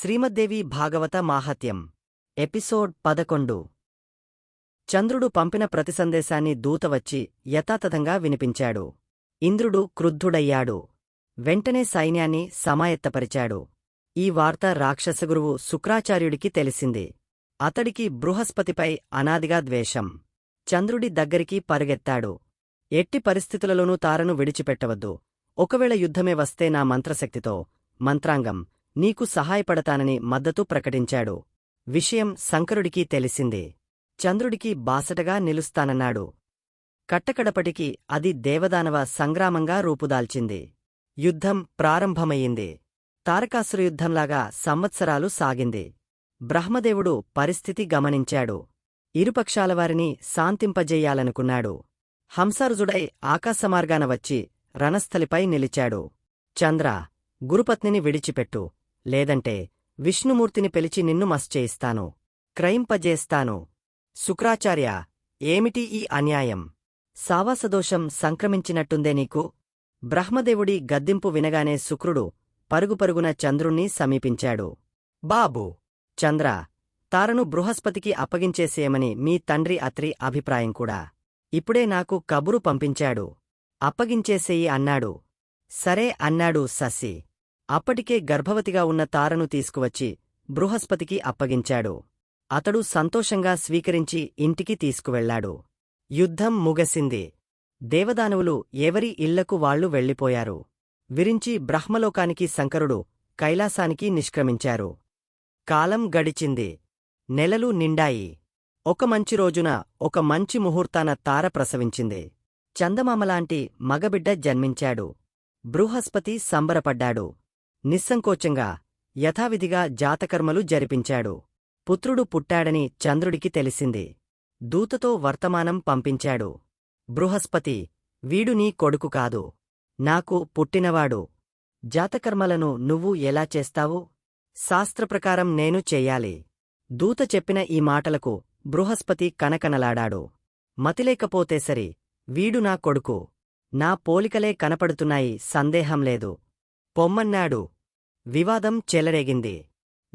శ్రీమద్దేవి భాగవత మాహాత్యం episode 11 చంద్రుడు పంపిన ప్రతి సందేశాన్ని దూత వచ్చి యథాతథంగా వినిపించాడు. ఇంద్రుడు క్రుద్ధుడయ్యాడు. వెంటనే సైన్యాన్ని సమాయత్తపరిచాడు. ఈ వార్త రాక్షసగురువు శుక్రాచార్యుడికి తెలిసింది. అతడికి బృహస్పతిపై అనాదిగా ద్వేషం. చంద్రుడి దగ్గరికి పరుగెత్తాడు. ఎట్టి పరిస్థితులలోనూ తారను విడిచిపెట్టవద్దు. ఒకవేళ యుద్ధమే వస్తే నా మంత్రశక్తితో మంత్రాంగం నీకు సహాయపడతానని మద్దతు ప్రకటించాడు. విషయం శంకరుడికి తెలిసింది. చంద్రుడికి బాసటగా నిలుస్తానన్నాడు. కట్టకడపటికి అది దేవదానవ సంగ్రామంగా రూపుదాల్చింది. యుద్ధం ప్రారంభమయ్యింది. తారకాసురయుద్ధంలాగా సంవత్సరాలు సాగింది. బ్రహ్మదేవుడు పరిస్థితి గమనించాడు. ఇరుపక్షాలవారిని శాంతింపజేయాలనుకున్నాడు. హంసారుజుడై ఆకాశమార్గాన వచ్చి రణస్థలిపై నిలిచాడు. చంద్రా, గురుపత్నిని విడిచిపెట్టు, లేదంటే విష్ణుమూర్తిని పిలిచి నిన్ను మశ్చేయిస్తాను, క్రయింపజేస్తాను. శుక్రాచార్య, ఏమిటి ఈ అన్యాయం? సావాసదోషం సంక్రమించినట్టుందే నీకు? బ్రహ్మదేవుడి గద్దింపు వినగానే శుక్రుడు పరుగుపరుగున చంద్రుణ్ణి సమీపించాడు. బాబూ, చంద్ర, తారను బృహస్పతికి అప్పగించేసేయమని మీ తండ్రి అత్రి అభిప్రాయం కూడా. ఇప్పుడే నాకు కబురు పంపించాడు. అప్పగించేసేయి అన్నాడు. సరే అన్నాడు శశి. అప్పటికే గర్భవతిగా ఉన్న తారను తీసుకువచ్చి బృహస్పతికి అప్పగించాడు. అతడు సంతోషంగా స్వీకరించి ఇంటికి తీసుకువెళ్లాడు. యుద్ధం ముగసింది. దేవదానవులు ఎవరి ఇళ్లకు వాళ్లు వెళ్లిపోయారు. విరించి బ్రహ్మలోకానికి శంకరుడు కైలాసానికి నిష్క్రమించారు. కాలం గడిచింది. నెలలు నిండాయి. ఒక మంచి రోజున ఒక మంచి ముహూర్తాన తార ప్రసవించింది. చందమామలాంటి మగబిడ్డ జన్మించాడు. బృహస్పతి సంబరపడ్డాడు. నిస్సంకోచంగా యథావిధిగా జాతకర్మలు జరిపించాడు. పుత్రుడు పుట్టాడని చంద్రుడికి తెలిసింది. దూతతో వర్తమానం పంపించాడు. బృహస్పతి, వీడు నీ కొడుకు కాదు, నాకు పుట్టినవాడు. జాతకర్మలను నువ్వు ఎలా చేస్తావు? శాస్త్రప్రకారం నేను చెయ్యాలి. దూత చెప్పిన ఈ మాటలకు బృహస్పతి కనకనలాడాడు. మతిలేకపోతే సరి, వీడు నా కొడుకు. నా పోలికలే కనపడుతున్నాయి, సందేహం లేదు. పొమ్మన్నాడు. వివాదం చెలరేగింది.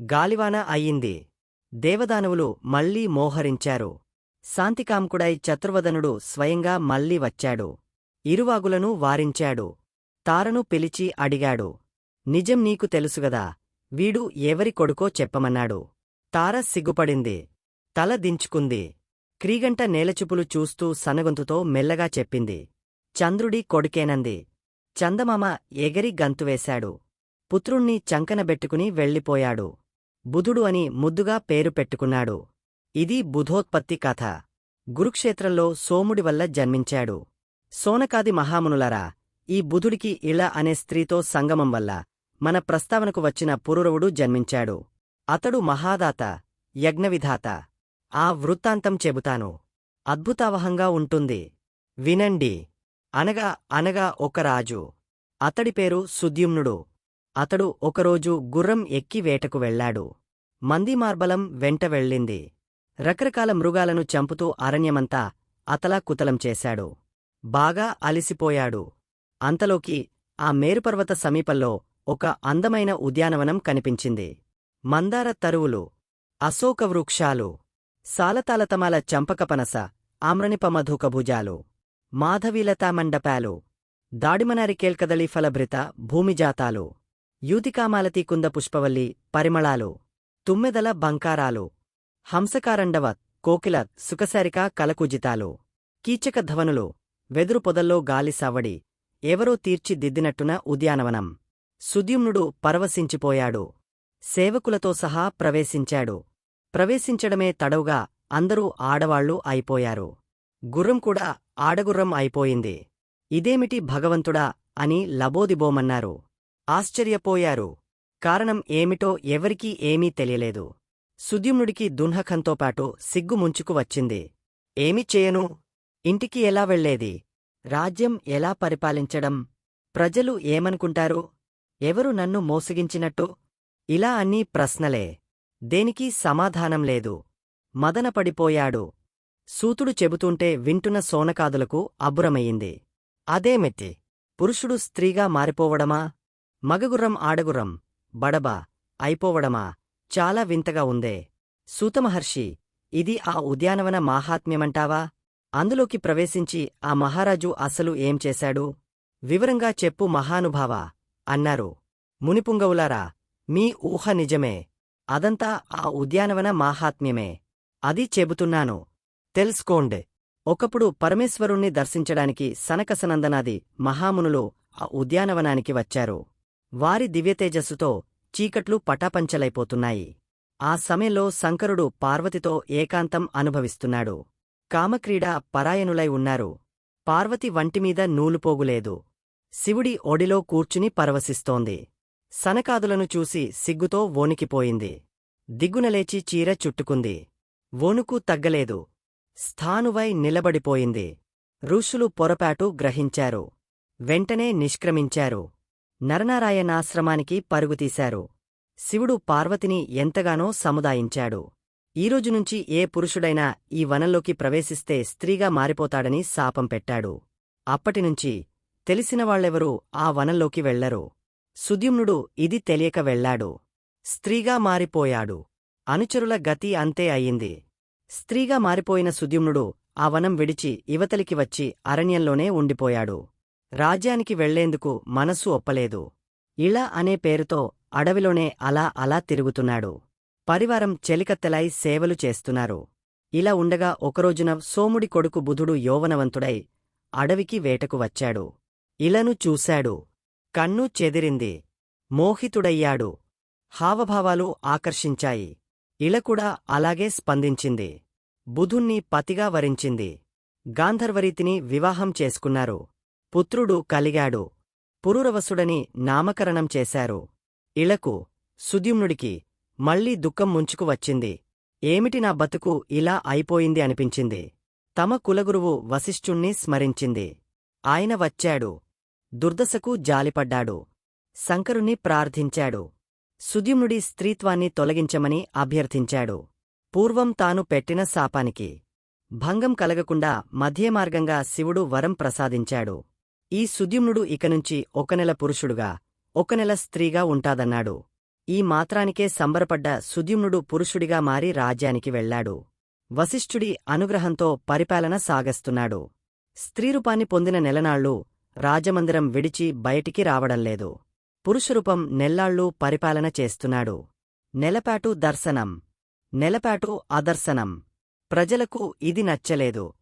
గాలివాన అయ్యింది. దేవదానవులు మళ్లీ మోహరించారు. శాంతికాముకుడై చతుర్వదనుడు స్వయంగా మళ్లీ వచ్చాడు. ఇరువాగులను వారించాడు. తారను పిలిచి అడిగాడు. నిజం నీకు తెలుసుగదా, వీడు ఎవరి కొడుకో చెప్పమన్నాడు. తార సిగ్గుపడింది. తల దించుకుంది. క్రీగంట నేలచుపులు చూస్తూ సనగొంతుతో మెల్లగా చెప్పింది. చంద్రుడి కొడుకేనంది. చందమామ ఎగరి గంతువేశాడు. పుత్రుణ్ణి చంకనబెట్టుకుని వెళ్ళిపోయాడు. బుధుడు అని ముద్దుగా పేరు పెట్టుకున్నాడు. ఇది బుధోత్పత్తి కథ. గురుక్షేత్రంలో సోముడి వల్ల జన్మించాడు. సోనకాది మహామునులారా, ఈ బుధుడికి ఇళ అనే స్త్రీతో సంగమం వల్ల మన ప్రస్తావనకు వచ్చిన పురూరవుడు జన్మించాడు. అతడు మహాదాత, యజ్ఞవిధాత. ఆ వృత్తాంతం చెబుతాను. అద్భుతావహంగా ఉంటుంది. వినండి. అనగా ఒక రాజు. అతడి పేరు సుద్యుమ్నుడు. అతడు ఒకరోజు గుర్రం ఎక్కి వేటకు వెళ్లాడు. మందీమార్బలం వెంట వెళ్ళింది. రకరకాల మృగాలను చంపుతూ అరణ్యమంతా అతలాకుతలం చేశాడు. బాగా అలిసిపోయాడు. అంతలోకి ఆ మేరుపర్వత సమీపంలో ఒక అందమైన ఉద్యానవనం కనిపించింది. మందార తరువులు, అశోకవృక్షాలు, సాలతాలతమాల చంపకపనస, ఆమ్రనిపమధుకభుజాలు, మాధవీలతామండపాలు, దాడిమనారికేల్కదళి ఫలభృత భూమిజాతాలు, యూతికామాలతి కుంద పుష్పవల్లి పరిమళాలు, తుమ్మెదల బంకారాలు, హంసకారండవ కోకిల సుఖసారిక కలకుజితాలు, కీచకధ్వనులు, వెదురు పొదల్లో గాలి సవ్వడి, ఎవరో తీర్చిదిద్దినట్టున ఉద్యానవనం. సుద్యుమ్నుడు పరవశించిపోయాడు. సేవకులతో సహా ప్రవేశించాడు. ప్రవేశించడమే తడవుగా అందరూ ఆడవాళ్లు అయిపోయారు. గుర్రం కూడా ఆడగుర్రం అయిపోయింది. ఇదేమిటి భగవంతుడా అని లబోదిబోమన్నారు. ఆశ్చర్యపోయారు. కారణం ఏమిటో ఎవరికీ ఏమీ తెలియలేదు. సుద్యుమ్నుడికి దున్హకంతోపాటు సిగ్గు ముంచుకు వచ్చింది. ఏమి చేయను? ఇంటికి ఎలా వెళ్లేది? రాజ్యం ఎలా పరిపాలించడం? ప్రజలు ఏమనుకుంటారు? ఎవరు నన్ను మోసగించినట్టు? ఇలా అన్నీ ప్రశ్నలే. దేనికీ సమాధానం లేదు. మదనపడిపోయాడు. సూతుడు చెబుతుంటే వింటున్న సోనకాదులకు అబ్బురమయ్యింది. అదేమిటి? పురుషుడు స్త్రీగా మారిపోవడమా? మగగుర్రం ఆడగుర్రం, బడబా అయిపోవడమా? చాలా వింతగా ఉందే. సూతమహర్షి, ఇది ఆ ఉద్యానవన మాహాత్మ్యమంటావా? అందులోకి ప్రవేశించి ఆ మహారాజు అసలు ఏం చేశాడు? వివరంగా చెప్పు మహానుభావా! అన్నారు. మునిపుంగవులారా, మీ ఊహ నిజమే. అదంతా ఆ ఉద్యానవన మాహాత్మ్యమే. అది చెబుతున్నాను. తెలుసుకోండే. ఒకప్పుడు పరమేశ్వరుణ్ణి దర్శించడానికి సనకసనందనాది మహామునులు ఆ ఉద్యానవనానికి వచ్చారు. వారి దివ్యతేజస్సుతో చీకట్లు పటాపంచలైపోతున్నాయి. ఆ సమయంలో శంకరుడు పార్వతితో ఏకాంతం అనుభవిస్తున్నాడు. కామక్రీడ పరాయణులై ఉన్నారు. పార్వతి వంటిమీద నూలుపోగులేదు. శివుడి ఒడిలో కూర్చుని పరవశిస్తోంది. సనకాదులను చూసి సిగ్గుతో వోనికిపోయింది. దిగ్గునలేచి చీర చుట్టుకుంది. వొణుకు తగ్గలేదు. స్థానువై నిలబడిపోయింది. ఋషులు పొరపాటు గ్రహించారు. వెంటనే నిష్క్రమించారు. నరనారాయణాశ్రమానికి పరుగుతీశారు. శివుడు పార్వతిని ఎంతగానో సముదాయించాడు. ఈరోజునుంచి ఏ పురుషుడైనా ఈ వనంలోకి ప్రవేశిస్తే స్త్రీగా మారిపోతాడని శాపం పెట్టాడు. అప్పటినుంచి తెలిసినవాళ్లెవరూ ఆ వనంలోకి వెళ్లరు. సుద్యుమ్నుడు ఇది తెలియక వెళ్లాడు. స్త్రీగా మారిపోయాడు. అనుచరుల గతి అంతే అయింది. స్త్రీగా మారిపోయిన సుద్యుమ్నుడు ఆ వనం విడిచి ఇవతలికి వచ్చి అరణ్యంలోనే ఉండిపోయాడు. రాజ్యానికి వెళ్లేందుకు మనస్సు ఒప్పలేదు. ఇళ అనే పేరుతో అడవిలోనే అలా తిరుగుతున్నాడు. పరివారం చెలికత్తెలై సేవలు చేస్తున్నారు. ఇలా ఉండగా ఒకరోజున సోముడి కొడుకు బుధుడు యౌవనవంతుడై అడవికి వేటకు వచ్చాడు. ఇలను చూశాడు. కన్ను చెదిరింది. మోహితుడయ్యాడు. హావభావాలు ఆకర్షించాయి. ఇళకూడా అలాగే స్పందించింది. బుధుణ్ణి పతిగా వరించింది. గాంధర్వరీతిని వివాహం చేసుకున్నారు. పుత్రుడు కలిగాడు. పురూరవసుడని నామకరణం చేశారు. ఇళకు, సుద్యుమ్నుడికి మళ్లీ దుఃఖం ముంచుకు వచ్చింది. ఏమిటి నా బతుకు ఇలా అయిపోయింది అనిపించింది. తమ కులగురువు వశిష్ఠుణ్ణి స్మరించింది. ఆయన వచ్చాడు. దుర్దశకు జాలిపడ్డాడు. శంకరుణ్ణి ప్రార్థించాడు. సుద్యుమ్నుడి స్త్రీత్వాన్ని తొలగించమని అభ్యర్థించాడు. పూర్వం తాను పెట్టిన శాపానికి భంగం కలగకుండా మధ్యమార్గంగా శివుడు వరం ప్రసాదించాడు. ఈ సుద్యుమ్నుడు ఇకనుంచి ఒక నెల పురుషుడుగా, ఒక నెల స్త్రీగా ఉంటాదన్నాడు. ఈ మాత్రానికే సంబరపడ్డ సుద్యుమ్నుడు పురుషుడిగా మారి రాజ్యానికి వెళ్లాడు. వశిష్ఠుడి అనుగ్రహంతో పరిపాలన సాగస్తున్నాడు. స్త్రీరూపాన్ని పొందిన నెలనాళ్లూ రాజమందిరం విడిచి బయటికి రావడంలేదు. పురుషరూపం నెల్లాళ్లూ పరిపాలన చేస్తున్నాడు. నెలపాటు దర్శనం, నెలపాటు అదర్శనం. ప్రజలకు ఇది నచ్చలేదు.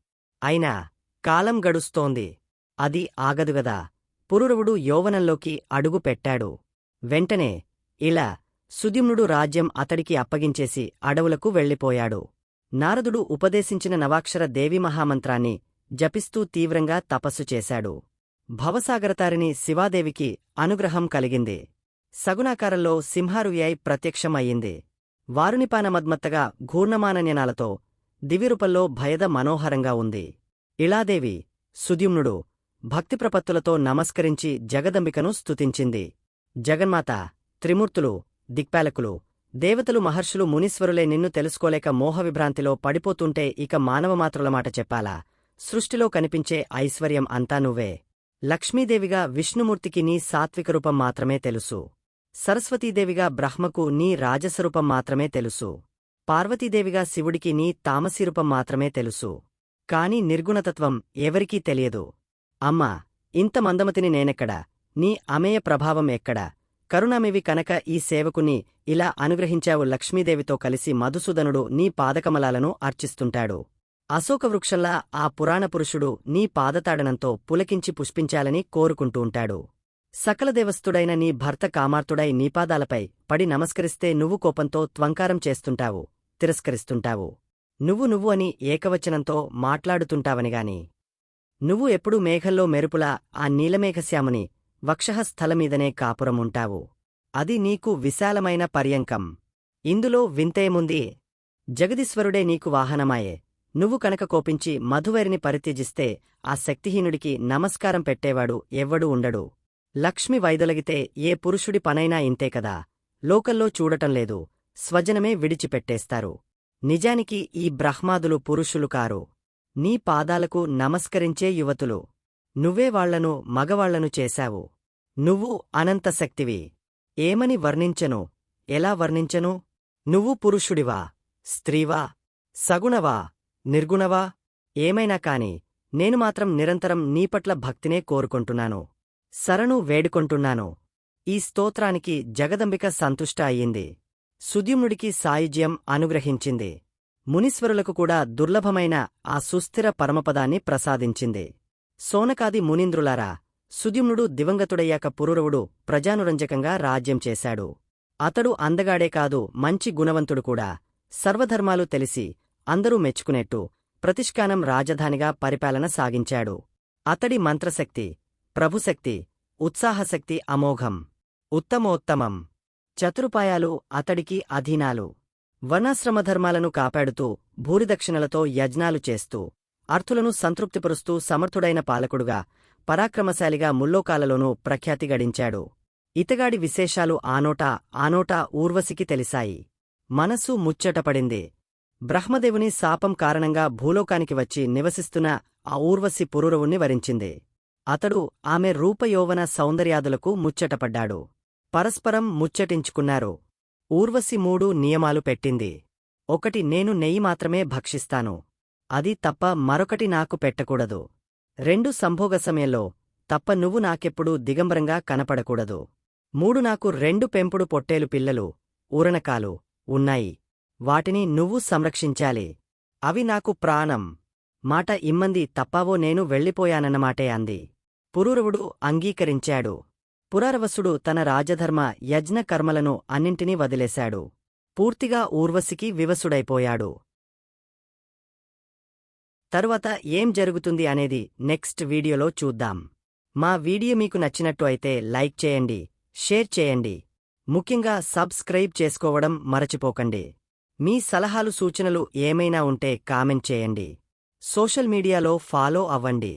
అయినా కాలం గడుస్తోంది. అది ఆగదుగదా. పురూరవుడు యౌవనంలోకి అడుగు పెట్టాడు. వెంటనే ఇలా సుద్యుమ్నుడు రాజ్యం అతడికి అప్పగించేసి అడవులకు వెళ్ళిపోయాడు. నారదుడు ఉపదేశించిన నవాక్షర దేవీమహామంత్రాన్ని జపిస్తూ తీవ్రంగా తపస్సు చేశాడు. భవసాగరతారిణి శివాదేవికి అనుగ్రహం కలిగింది. సగుణాకారంలో సింహారుయ్యై ప్రత్యక్షం అయ్యింది. వారునిపానమద్మత్తగా ఘూర్ణమానన్యనాలతో దివ్యరూపంలో భయద మనోహరంగా ఉంది. ఇళాదేవి, సుద్యుమ్నుడు భక్తిప్రపత్తులతో నమస్కరించి జగదంబికను స్తుతించింది. జగన్మాత, త్రిమూర్తులు, దిక్పాలకులు, దేవతలు, మహర్షులు, మునీశ్వరులే నిన్ను తెలుసుకోలేక మోహవిభ్రాంతిలో పడిపోతుంటే ఇక మానవమాత్రుల మాట చెప్పాలా? సృష్టిలో కనిపించే ఐశ్వర్యం అంతా నువ్వే. లక్ష్మీదేవిగా విష్ణుమూర్తికి నీ సాత్వికరూపం మాత్రమే తెలుసు. సరస్వతీదేవిగా బ్రహ్మకు నీ రాజసరూపం మాత్రమే తెలుసు. పార్వతీదేవిగా శివుడికి నీ తామసీరూపం మాత్రమే తెలుసు. కాని నిర్గుణతత్వం ఎవరికీ తెలియదు. అమ్మా, ఇంత మందమతిని నేనెక్కడ? నీ అమేయ ప్రభావం ఎక్కడ? కరుణామివి కనుక ఈ సేవకుని ఇలా అనుగ్రహించావు. లక్ష్మీదేవితో కలిసి మధుసూదనుడు నీ పాదకమలాలను అర్చిస్తుంటాడు. అశోకవృక్షంలా ఆ పురాణపురుషుడు నీ పాదతాడనంతో పులకించి పుష్పించాలని కోరుకుంటూంటాడు. సకలదేవస్థుడైన నీ భర్త కామార్తుడై నీపాదాలపై పడి నమస్కరిస్తే నువ్వు కోపంతో త్వంకారం చేస్తుంటావు, తిరస్కరిస్తుంటావు. నువ్వు అని ఏకవచనంతో మాట్లాడుతుంటావనిగాని నువ్వు ఎప్పుడూ మేఘంలో మెరుపులా ఆ నీలమేఘశ్యాముని వక్షస్థలమీదనే కాపురముంటావు. అది నీకు విశాలమైన పర్యంకం. ఇందులో వింతేముంది? జగదీశ్వరుడే నీకు వాహనమాయే. నువ్వు కనుక కోపించి మధువైరిని పరిత్యజిస్తే ఆ శక్తిహీనుడికి నమస్కారం పెట్టేవాడు ఎవ్వడూ ఉండడు. లక్ష్మి వైదొలగితే ఏ పురుషుడి పనైనా ఇంతే కదా. లోకల్లో చూడటంలేదు, స్వజనమే విడిచిపెట్టేస్తారు. నిజానికి ఈ బ్రహ్మాదులు పురుషులు కారు, నీ పాదాలకు నమస్కరించే యువతులు. నువ్వే వాళ్లను మగవాళ్లను చేశావు. నువ్వు అనంతశక్తివి. ఏమని వర్ణించను? ఎలా వర్ణించను? నువ్వు పురుషుడివా, స్త్రీవా, సగుణవా, నిర్గుణవా, ఏమైనా కాని నేను మాత్రం నిరంతరం నీపట్ల భక్తినే కోరుకొంటున్నాను. శరణు వేడుకొంటున్నాను. ఈ స్తోత్రానికి జగదంబిక సంతుష్ట అయ్యింది. సుద్యుమ్నుడికి సాయుజ్యం అనుగ్రహించింది. మునీశ్వరులకు కూడా దుర్లభమైన ఆ సుస్థిర పరమపదాన్ని ప్రసాదించింది. సోనకాది మునీంద్రులారా, సుద్యుమ్నుడు దివంగతుడయ్యాక పురూరవుడు ప్రజానురంజకంగా రాజ్యం చేశాడు. అతడు అందగాడే కాదు, మంచి గుణవంతుడు కూడా. సర్వధర్మాలు తెలిసి అందరూ మెచ్చుకునేట్టు ప్రతిష్కానం రాజధానిగా పరిపాలన సాగించాడు. అతడి మంత్రశక్తి, ప్రభుశక్తి, ఉత్సాహశక్తి అమోఘం, ఉత్తమోత్తమం. చతురుపాయాలు అతడికి అధీనాలు. వర్ణాశ్రమధర్మాలను కాపాడుతూ భూరిదక్షిణలతో యజ్ఞాలు చేస్తూ అర్థులను సంతృప్తిపరుస్తూ సమర్థుడైన పాలకుడుగా, పరాక్రమశాలిగా ముల్లోకాలలోనూ ప్రఖ్యాతి గడించాడు. ఇతగాడి విశేషాలు ఆనోటా ఊర్వశికి తెలిసాయి. మనసు ముచ్చటపడింది. బ్రహ్మదేవుని శాపం కారణంగా భూలోకానికి వచ్చి నివసిస్తున్న ఆ ఊర్వశి పురూరవుణ్ణి వరించింది. అతడు ఆమె రూపయౌవన సౌందర్యాదులకు ముచ్చటపడ్డాడు. పరస్పరం ముచ్చటించుకున్నారు. ఊర్వశి 3 నియమాలు పెట్టింది. 1 నేను నెయ్యి మాత్రమే భక్షిస్తాను. అది తప్ప మరొకటి నాకు పెట్టకూడదు. 2 సంభోగ సమయంలో తప్ప నువ్వు నాకెప్పుడూ దిగంబరంగా కనపడకూడదు. 3 నాకు 2 పెంపుడు పొట్టేలు పిల్లలు, ఊరనకాలు ఉన్నాయి. వాటిని నువ్వు సంరక్షించాలి. అవి నాకు ప్రాణం. మాట ఇమ్మంది తప్పావో నేను వెళ్ళిపోయానన్నమాటే అంది. పురూరవుడు అంగీకరించాడు. పురారవసుడు తన రాజధర్మ యజ్ఞ కర్మలను అన్నింటినీ వదిలేశాడు. పూర్తిగా ఊర్వశికి వివసుడైపోయాడు. తరువాత ఏం జరుగుతుంది అనేది నెక్స్ట్ వీడియోలో చూద్దాం. మా వీడియో మీకు నచ్చినట్టు అయితే లైక్ చేయండి, షేర్ చేయండి. ముఖ్యంగా సబ్స్క్రైబ్ చేసుకోవడం మరచిపోకండి. మీ సలహాలు సూచనలు ఏమైనా ఉంటే కామెంట్ చేయండి. సోషల్ మీడియాలో ఫాలో అవ్వండి.